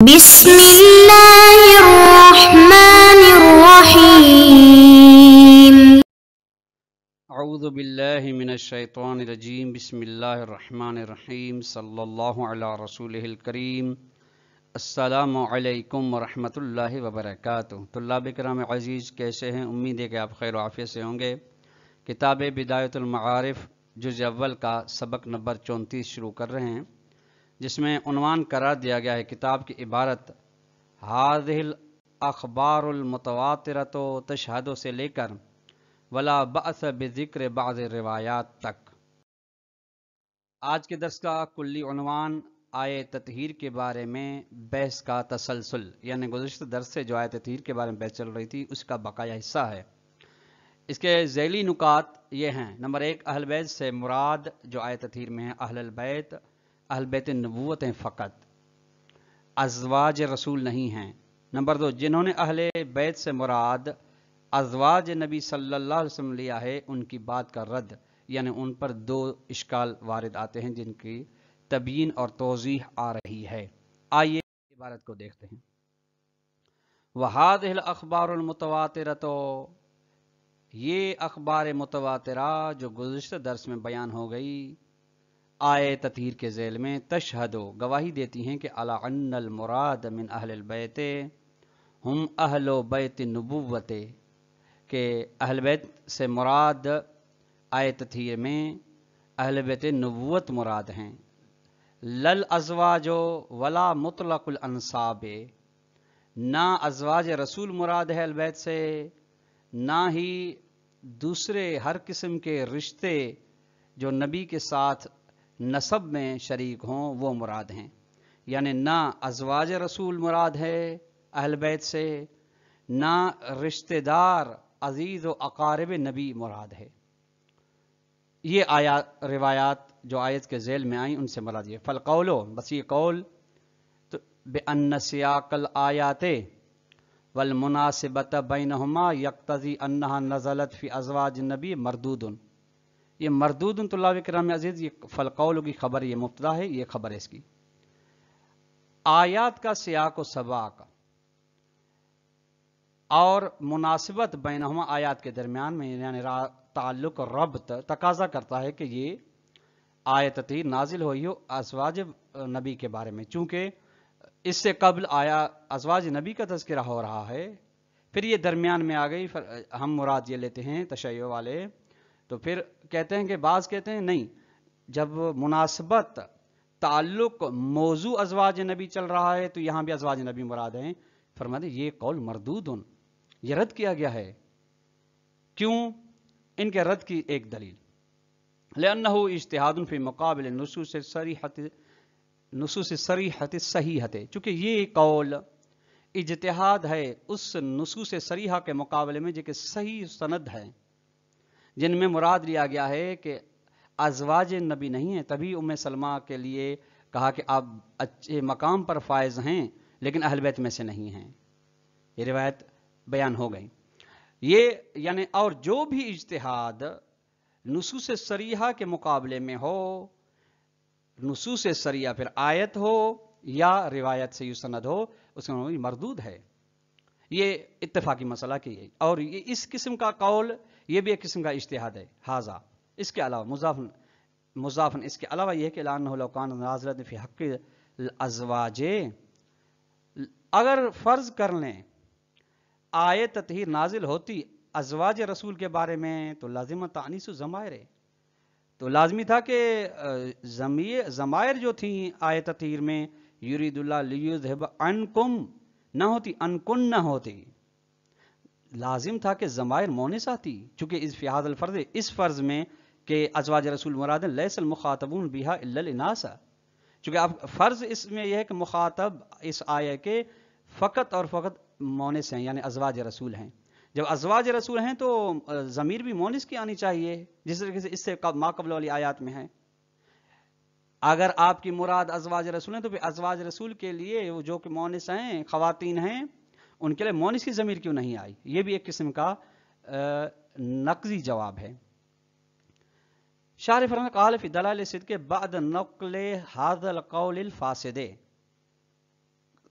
بسم اللہ الرحمن الرحیم اعوذ باللہ من الشیطان الرجیم بسم اللہ الرحمن الرحیم صلی اللہ علی رسولہ الکریم السلام علیکم ورحمۃ اللہ وبرکاتہ۔ طلاب کرام عزیز، کیسے ہیں؟ امید ہے کہ آپ خیر و عافیت سے ہوں گے۔ کتاب بدایۃ المعارف جزء اول کا سبق نمبر 34 شروع کر رہے ہیں، جس میں عنوان قرار دیا گیا ہے کتاب کی عبارت هذه الاخبار المتواترۃ تشہد سے لے کر ولا بأس بذکر بعض روایات تک۔ آج کے درس کا کلی عنوان آیہ تطہیر کے بارے میں بحث کا تسلسل، یعنی گزشتہ درس سے جو آیہ تطہیر کے بارے میں بحث چل رہی تھی اس کا بقایا حصہ ہے۔ اس کے ذیلی نکات یہ ہیں: نمبر 1، اہل بیت سے مراد جو آیہ تطہیر میں ہے اہل بیت نبوت ہیں، فقط ازواج رسول نہیں ہیں۔ نمبر 2، جنہوں نے اہل بیت سے مراد ازواج نبی صلی اللہ علیہ وسلم لیا ہے، ان کی بات کا رد، یعنی ان پر دو اشکال وارد آتے ہیں جن کی تبیین اور توضیح آ رہی ہے۔ آئیے عبارت کو دیکھتے ہیں۔ وَهَذِهِ الْأَخْبَارُ الْمُتَوَاتِرَةُ، یہ اخبار متواترہ جو گزشتہ درس میں بیان ہو گئی آیہ تطہیر کے ذیل میں، تشہد گواہی دیتی ہیں کہ علی ان المراد من اہل البیت ہم اہل بیت نبوت، کہ اہل بیت سے مراد آیہ تطہیر میں اہل بیت نبوت مراد ہیں۔ لل ازواج ولا مطلق الانصاب، نہ ازواج رسول مراد ہے اہل بیت سے، نہ ہی دوسرے ہر قسم کے رشتے جو نبی کے ساتھ نسب میں شریک ہوں وہ مراد ہیں، یعنی نہ ازواج رسول مراد ہے اہل بیت سے، نہ رشتہ دار عزیز و اقارب نبی مراد ہے۔ یہ روایات جو آیت کے ذیل میں آئیں ان سے مراد یہ فالقول، بس یہ قول بأن سیاق الآیات والمناسبت بینہما یقتضی انہا نزلت فی ازواج النبی مردود، یہ مردود طلاب کرام عزیز، یہ فالقول کی خبر، یہ مبتدا ہے، یہ خبر ہے اس کی۔ آیات کا سیاق و سباق اور مناسبت بینہما، آیات کے درمیان میں یعنی تعلق اور ربط تقاضا کرتا ہے کہ یہ آیت تطہیر نازل ہوئی ہو ازواج نبی کے بارے میں، چونکہ اس سے قبل ازواج نبی کا تذکرہ ہو رہا ہے، پھر یہ درمیان میں آ گئی، ہم مراد یہ لیتے ہیں تشیع والے، تو پھر کہتے ہیں کہ بعض کہتے ہیں نہیں، جب مناسبت تعلق موضوع ازواج نبی چل رہا ہے تو یہاں بھی ازواج نبی مراد ہیں۔ فرماتے ہیں یہ قول مردود، یہ رد کیا گیا ہے۔ کیوں؟ ان کے رد کی ایک دلیل، لأنہ اجتہاد فی مقابل نصوص صریحۃ صحیحۃ، چونکہ یہ قول اجتہاد ہے اس نصوص صریحہ کے مقابلے میں جو کہ صحیح سند ہے، جن میں مراد لیا گیا ہے کہ ازواج نبی نہیں ہیں۔ تبھی ام سلمہ کے لیے کہا کہ آپ اچھے مقام پر فائز ہیں لیکن اہل بیت میں سے نہیں ہیں۔ یہ روایت بیان ہو گئی۔ یہ یعنی اور جو بھی اجتہاد نصوص صریحہ کے مقابلے میں ہو، نصوص صریحہ پھر آیت ہو یا روایت سے یسند ہو، اس کا مردود ہے۔ یہ اتفاقی مسئلہ کی ہے، اور یہ اس قسم کا قول یہ بھی ایک قسم کا اجتہاد ہے۔ ہاذا، اس کے علاوہ مضافن اس کے علاوہ یہ کہ لانہ لو کان نازلۃ فی حق الازواج، اگر فرض کر لیں آیت تطہیر نازل ہوتی ازواج رسول کے بارے میں تو لازم تانیث الضمائر، تو لازمی تھا کہ ضمائر جو تھیں آیت تطہیر میں یرید اللہ لیذھب عنکم نہ ہوتی، انکن نہ ہوتی، لازم تھا کہ ضمائر مونس آتی، چونکہ فی ھذا الفرض، اس فرض میں کہ ازواج رسول مراد لیس المخاطبون بها الا الاناث، چونکہ اب فرض اس میں یہ ہے کہ مخاطب اس آیہ کے فقط اور فقط مونس ہیں، یعنی ازواج رسول ہیں۔ جب ازواج رسول ہیں تو ضمیر بھی مونس کی آنی چاہیے، جس طریقے سے اس سے ما قبل والی آیات میں ہے۔ اگر آپ کی مراد ازواج رسول ہیں تو پھر ازواج رسول کے لیے جو کہ مونس ہیں، خواتین ہیں، ان کے لیے مونس کی ضمیر کیوں نہیں آئی؟ یہ بھی ایک قسم کا نقضی جواب ہے۔ شارح فرماتے قال فی دلائل صدق بعد نقل هذا القول الفاسد،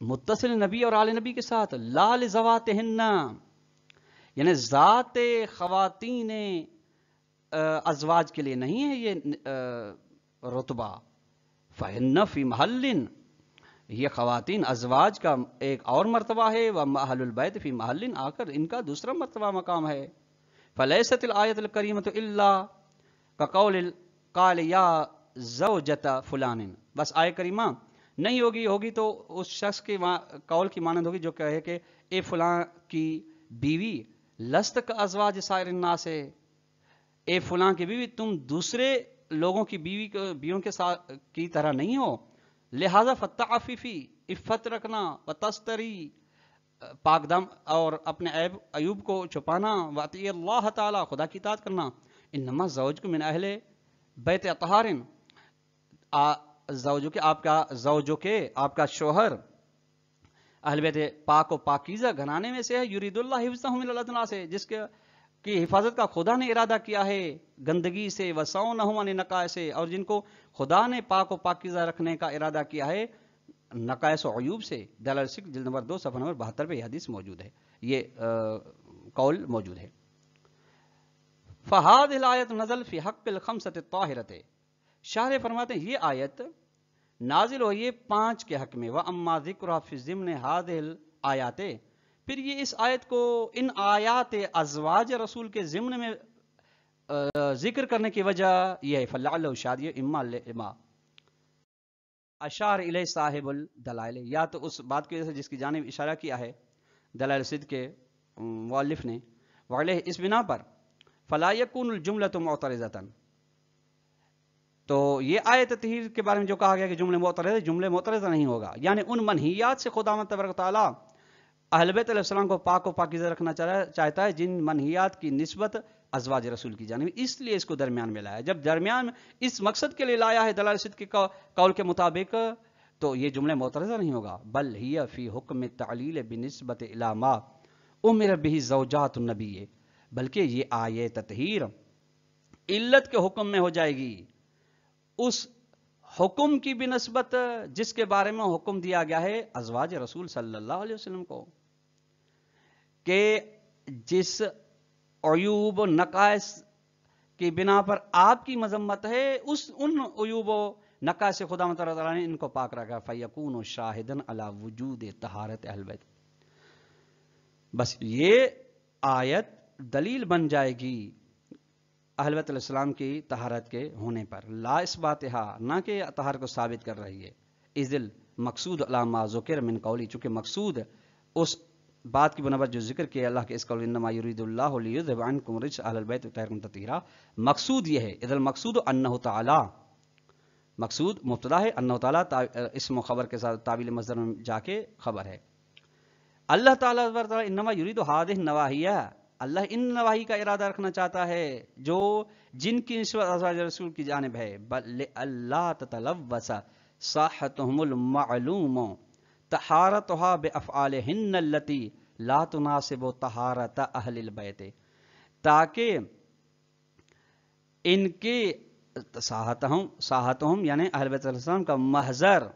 متصل نبی اور آل نبی کے ساتھ، لا لذواتہن، یعنی ذات خواتین ازواج کے لیے نہیں ہے یہ رتبہ. فَإِنَّ فِي مَحَلٍ، یہ خواتین ازواج کا ایک اور مرتبہ ہے، وَأَهْلُ الْبَيْتِ فِي مَحَلٍ آخر، ان کا دوسرا مرتبہ مقام ہے. فَلَيْسَتِ الْآيَةُ الْكَرِيمَةُ إِلَّا كَقَوْلِ قَالَ يَا زَوْجَةَ فُلَانٍ، بس آیت کریمہ نہیں ہوگی تو اس شخص کے قول کی مانند ہوگی جو کہے کہ اے فلاں کی بیوی، لست کازواج سائر الناس، اے فلاں کی بیوی تم دوسرے لوگوں کی بیویوں کے ساتھ کی طرح نہیں ہو، لہذا فتعففی، عفت رکھنا، وتستری، پاک دم اور اپنے عیب عیوب کو چھپانا، واطیع اللہ تعالی، خدا کی اطاعت کرنا. انما زوجکم من اہل بیت اطہار، زوجو کے آپ کا شوہر اہل بیت پاک و پاکیزہ گھرانے میں سے ہے، یرید اللہ حفظہم من الادنیٰ سے، جس کی حفاظت کا خدا نے ارادہ کیا ہے گندگی سے، وصونہم عن النقائص سے، اور جن کو خدا نے پاک و پاکیزہ رکھنے کا ارادہ کیا ہے نقائص و عیوب سے. دلائل السکھ جلد نمبر 2 صفحہ نمبر 72 پہ یہ حدیث موجود ہے، یہ قول موجود ہے. فہذہ الآیت نزل فی حق الخمسۃ الطاہرۃ، شارح فرماتے ہیں یہ آیت نازل ہوئی ہے 5 کے حق میں. وَأَمَّا ذِكْرُهَا فِي ضِمْنِ هَذِهِ الْآيَاتِ، پھر یہ اس آیت کو ان آیات ازواج رسول کے ضمن میں ذکر کرنے کی وجہ یہ ہے فَلَعَلَّهُ شَادِيٌ إِمَّا لِمَا اشار الیہ صاحب الدلائل، یا تو اس بات کی وجہ سے جس کی جانب اشارہ کیا ہے دلائل صدق کے مؤلف نے، وعلیہ اس بنا پر فَلَا يَكُونُ الْجُمْلَةُ مُعْتَرِضَةً، تو یہ آیت تطہیر کے بارے میں جو کہا گیا کہ جملے معترضہ نہیں ہوگا، یعنی ان منہیات سے خداوند تبارک و تعالیٰ اہل بیت علیہ السلام کو پاک و پاکیزہ رکھنا چاہتا ہے، جن منہیات کی نسبت ازواج رسول کی جانب، اس لیے اس کو درمیان میں لایا. جب درمیان میں اس مقصد کے لیے لایا ہے دلائل صدق کے قول کے مطابق، تو یہ جملے معترضہ نہیں ہوگا. بل ہی فی حکم تعلیل بنسبت الی ما امر به زوجات النبی، بلکہ یہ آیت تطہیر علت کے حکم میں ہو جائے گی اس حکم کی بنسبت جس کے بارے میں حکم دیا گیا ہے ازواج رسول صلی اللہ علیہ وسلم کو، کہ جس عیوب و نقائص کی بنا پر آپ کی مذمت ہے، ان عیوب و نقائص سے خدا تعالیٰ نے ان کو پاک رکھا. فَيَكُونُ شَاهِدًا عَلَى وُجُودِ طَہارَةِ اہل بیت، بس یہ آیت دلیل بن جائے گی اہل بیت علیہ السلام کی طہارت کے ہونے پر، لا اثباتہا، نہ کہ طہارت کو ثابت کر رہی ہے. اذ المقصود علی ما ذکر من قولی، چونکہ مقصود اس بات کی بنابر جو ذکر کیا اللہ کے اس قول انما یرید اللہ لیذھب عنکم الرجس اہل البیت ویطہرکم تطہیرا، مقصود یہ ہے. اذ المقصود انہ تعالی، مقصود مبتدا ہے، انہ تعالی اسم و خبر کے ساتھ تعبیل مصدر میں جا کے خبر ہے. اللہ تعالیٰ انما یرید ہذہ النواہیہ، اللہ ان نواہی کا ارادہ رکھنا چاہتا ہے جو جن کی نسبت ازواج رسول کی جانب ہے. بل اللہ تتلوث صاحتهم المعلوم طہارتها بافعالهن التي لا تناسب طہارت اہل البیت، تاکہ ان کے صاحتهم یعنی اہل بیت علیہ السلام کا محضر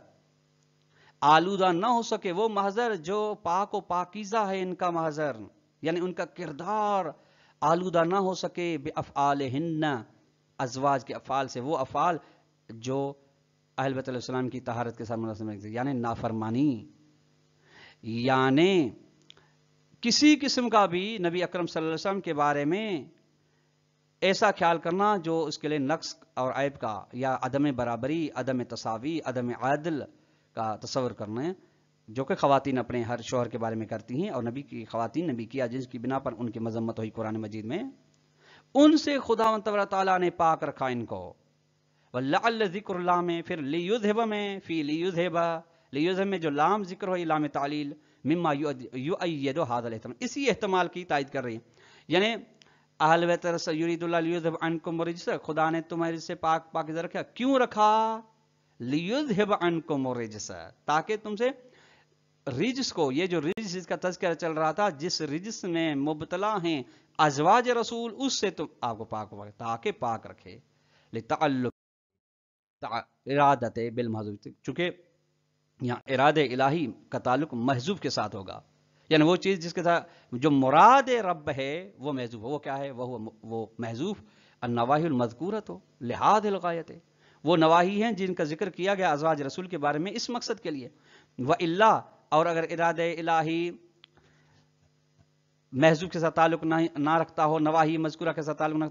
آلودہ نہ ہو سکے، وہ محضر جو پاک و پاکیزہ ہے ان کا محضر، یعنی ان کا کردار آلودہ نہ ہو سکے بافعالہن، ازواج کے افعال سے، وہ افعال جو اہل بیت علیہ السلام کی طہارت کے ساتھ مناسب ہے، یعنی نافرمانی، یعنی کسی قسم کا بھی نبی اکرم صلی اللہ علیہ وسلم کے بارے میں ایسا خیال کرنا جو اس کے لیے نقص اور عیب کا، یا عدم برابری، عدم تساوی، عدم عدل کا تصور کرنا ہے، جو کہ خواتین اپنے ہر شوہر کے بارے میں کرتی ہیں، اور نبی کی خواتین نے بھی کیا، جس کی بنا پر ان کی مذمت ہوئی قرآن مجید میں. ان سے خداوند تبارک تعالیٰ نے پاک رکھا ان کو. وَلَعَلَّ ذِكْرُ اللَّهِ میں پھر لیُذْهِبَ میں فی لیُذْهِبَ میں جو لام ذکر ہوئی لام تعلیل مما یؤید ھذا الاحتمال، اسی احتمال کی تائید کر رہی ہے، یعنی اہل بیت یرید اللہ لیذھب عنکم الرجس، خدا نے تمہارے سے پاکیزہ رکھا. کیوں رکھا؟ لیذھب عنکم الرجس، تاکہ تم سے رجس کو، یہ جو رجس جس کا تذکرہ چل رہا تھا، جس رجس میں مبتلا ہیں ازواج رسول، اس سے تم آپ کو پاک تاکہ پاک رکھے. لتعلق ارادت بالمحذوف، چونکہ یہاں ارادے الہی کا تعلق محذوف کے ساتھ ہوگا، یعنی وہ چیز جس کے ساتھ جو مراد رب ہے وہ محذوف، وہ کیا ہے؟ وہ محذوف النواہی المذکورۃ لحاظ الغایت، وہ نواہی ہیں جن کا ذکر کیا گیا ازواج رسول کے بارے میں اس مقصد کے لیے۔ وَإِلَّا، اور اگر ارادے الہی محذوف کے ساتھ تعلق نہ رکھتا ہو، نواہی مذکورہ کے ساتھ تعلق نہ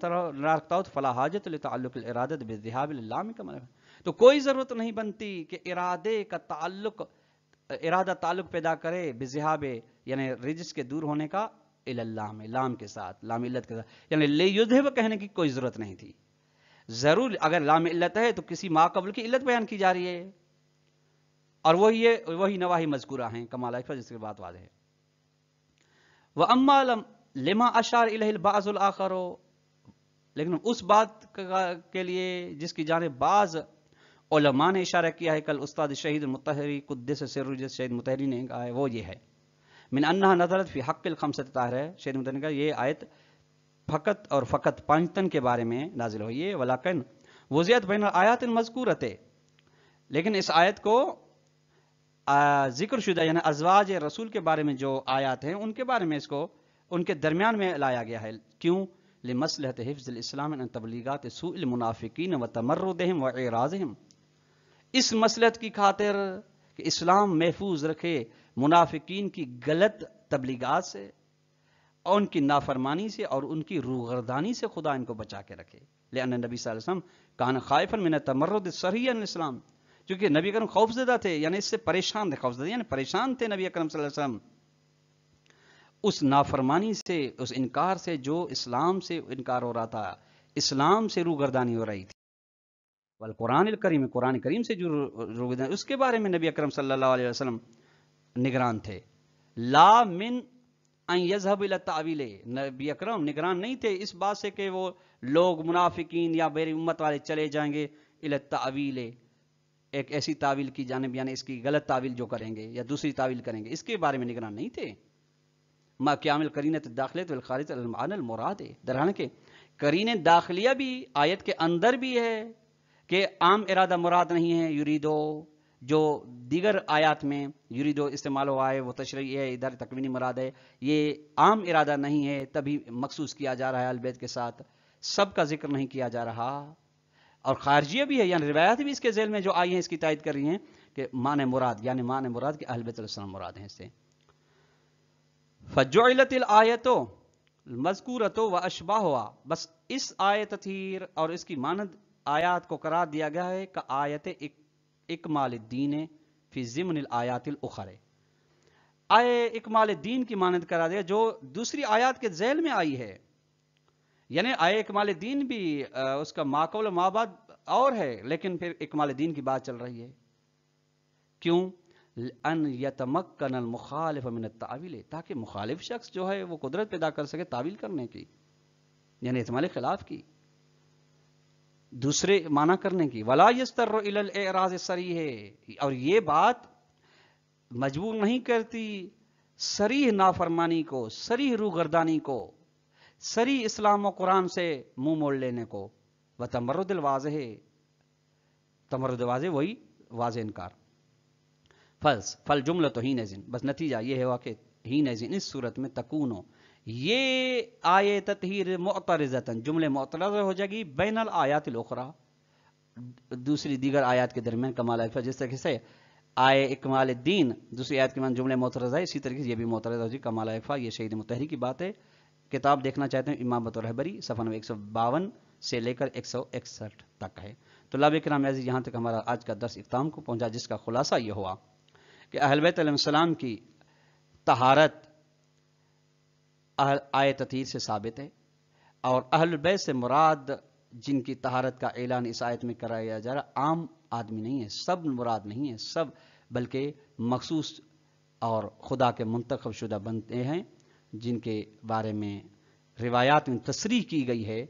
رکھتا ہو، تو فلا حاجت لتعلق الارادۃ بالذهاب للام کا مطلب، تو کوئی ضرورت نہیں بنتی کہ ارادے کا ارادہ تعلق پیدا کرے بذهاب، یعنی رجس کے دور ہونے کا، اللام، لام کے ساتھ، لام علت کے ساتھ، یعنی لیذهب کہنے کی کوئی ضرورت نہیں تھی۔ ضرور اگر لام علت ہے تو کسی ما قبل کی علت بیان کی جا رہی ہے، اور وہی نواہی مذکورہ ہیں کما لا یکفی، جس کی بات واضح ہے۔ وَأَمَّا لِمَا أَشَارَ إِلَيْهِ الْبَعْضُ الْآخَرُ، لیکن اس بات کے لیے جس کی جانب بعض علماء نے اشارہ کیا ہے، کل استاد شہید المطہری قدس سرہ، جس شہید مطہری نے کہا ہے، وہ یہ ہے من انہا نظرت فی حق الخمسۃ طاہرہ، شہید مطہری نے کہا یہ آیت فقط اور فقط 5 تن کے بارے میں نازل ہوئی ہے، ولیکن وضعت بین الآیات المذکورۃ، لیکن اس آیت کو ذکر شدہ یعنی ازواج رسول کے بارے میں جو آیات ہیں ان کے بارے میں اس کو ان کے درمیان میں لایا گیا ہے۔ کیوں؟ لمصلحت حفظ الاسلام عن تبلیغات سوء المنافقین وتمردهم واعراضهم، اس مصلحت کی خاطر کہ اسلام محفوظ رکھے منافقین کی غلط تبلیغات سے اور ان کی نافرمانی سے اور ان کی روگردانی سے خدا ان کو بچا کے رکھے۔ لأن نبی صلی اللہ علیہ وسلم کان خائفا من التمرد الصریح عن الاسلام، کیونکہ نبی اکرم خوف زدہ تھے، یعنی اس سے پریشان تھے، خوف زدہ یعنی پریشان تھے نبی اکرم صلی اللہ علیہ وسلم اس نافرمانی سے، اس انکار سے جو اسلام سے انکار ہو رہا تھا، اسلام سے روگردانی ہو رہی تھی۔ والقرآن الکریم، قرآن کریم سے جو روگردانی، اس کے بارے میں نبی اکرم صلی اللہ علیہ وسلم نگران تھے۔ لا من ان یذهب الى التاویل، نبی اکرم نگران نہیں تھے اس بات سے کہ وہ لوگ منافقین یا میری امت والے چلے جائیں گے الى التاویل، ایک ایسی تعویل کی جانب، یعنی اس کی غلط تعویل جو کریں گے یا دوسری تعویل کریں گے، اس کے بارے میں نگران نہیں تھے۔ ما قیام القرینۃ الداخلیۃ والخارجۃ المعنى المراد، درحال کہ قرینہ داخلیہ بھی آیت کے اندر بھی ہے کہ عام ارادہ مراد نہیں ہے، یریدو جو دیگر آیات میں یریدو استعمال ہوا ہے وہ تشریعی ہے، ادھر تکوینی مراد ہے، یہ عام ارادہ نہیں ہے، تبھی مخصوص کیا جا رہا ہے اہل بیت کے ساتھ، سب کا ذکر نہیں کیا جا رہا۔ اور خارجیہ بھی ہے، یعنی روایات بھی اس کے ذیل میں جو آئی ہیں اس کی تائید کر رہی ہیں کہ معنی مراد، یعنی معنی مراد کہ اہل بیت علیہ السلام مراد ہیں اس سے۔ فجعلت الآیۃ المذکورۃ واشباہها، بس اس آیت تطہیر اور اس کی مانند آیات کو قرار دیا گیا ہے کہ آیت اکمال الدین فی ضمن الآیات الاخرى، آیے اکمال الدین کی مانند قرار دیا جو دوسری آیات کے ذیل میں آئی ہے، یعنی آئے اکمال الدین بھی اس کا ما قبل ما بعد اور ہے، لیکن پھر اکمال الدین کی بات چل رہی ہے۔ کیوں؟ ان یتمکن المخالف من التاویل، تاکہ مخالف شخص جو ہے وہ قدرت پیدا کر سکے تعویل کرنے کی، یعنی احتمال خلاف کی، دوسرے معنی کرنے کی۔ ولا یستر الی الاعراض الصریح، اور یہ بات مجبور نہیں کرتی صریح نافرمانی کو، صریح روگردانی کو، صریح اسلام و قرآن سے منہ موڑ لینے کو۔ وتمرد الواضح، تمرد واضح وہی واضح انکار۔ فل جملہ تو ہی نظم، بس نتیجہ یہ ہوا کہ ہی نظم اس صورت میں تکونو، یہ آیے تطہیر معترضتاً، جملے معترض ہو جائے گی بین الآیات الاخرى، دوسری دیگر آیات کے درمیان، کمال الفا، جس طرح سے آئے اکمال الدین دوسری آیت کے معنی جملے معترض ہے، اسی طریقے سے یہ بھی معترض ہو جائے کمال الفا۔ یہ شہید مطہری کی بات ہے، کتاب دیکھنا چاہتے ہیں امامت و رہبری، صفحہ نمبر 152 سے لے کر 161 تک ہے۔ تو طلاب کرام عزیز، یہاں تک ہمارا آج کا درس اختتام کو پہنچا، جس کا خلاصہ یہ ہوا کہ اہل بیت علیہ السلام کی طہارت آیت تطہیر سے ثابت ہے، اور اہل بیت سے مراد جن کی طہارت کا اعلان اس آیت میں کرایا جا رہا عام آدمی نہیں ہے، سب مراد نہیں ہے، سب بلکہ مخصوص اور خدا کے منتخب شدہ بنتے ہیں، جن کے بارے میں روایات میں تصریح کی گئی ہے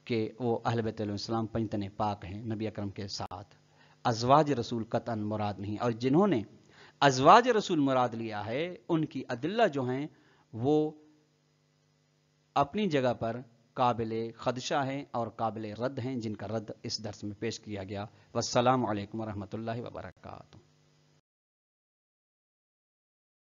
کہ وہ اہل بیت علیہ السلام پنجتن پاک ہیں نبی اکرم کے ساتھ۔ ازواج رسول قطعاً مراد نہیں، اور جنہوں نے ازواج رسول مراد لیا ہے ان کی ادلہ جو ہیں وہ اپنی جگہ پر قابل خدشہ ہیں اور قابل رد ہیں، جن کا رد اس درس میں پیش کیا گیا۔ والسلام علیکم ورحمۃ اللہ وبرکاتہ۔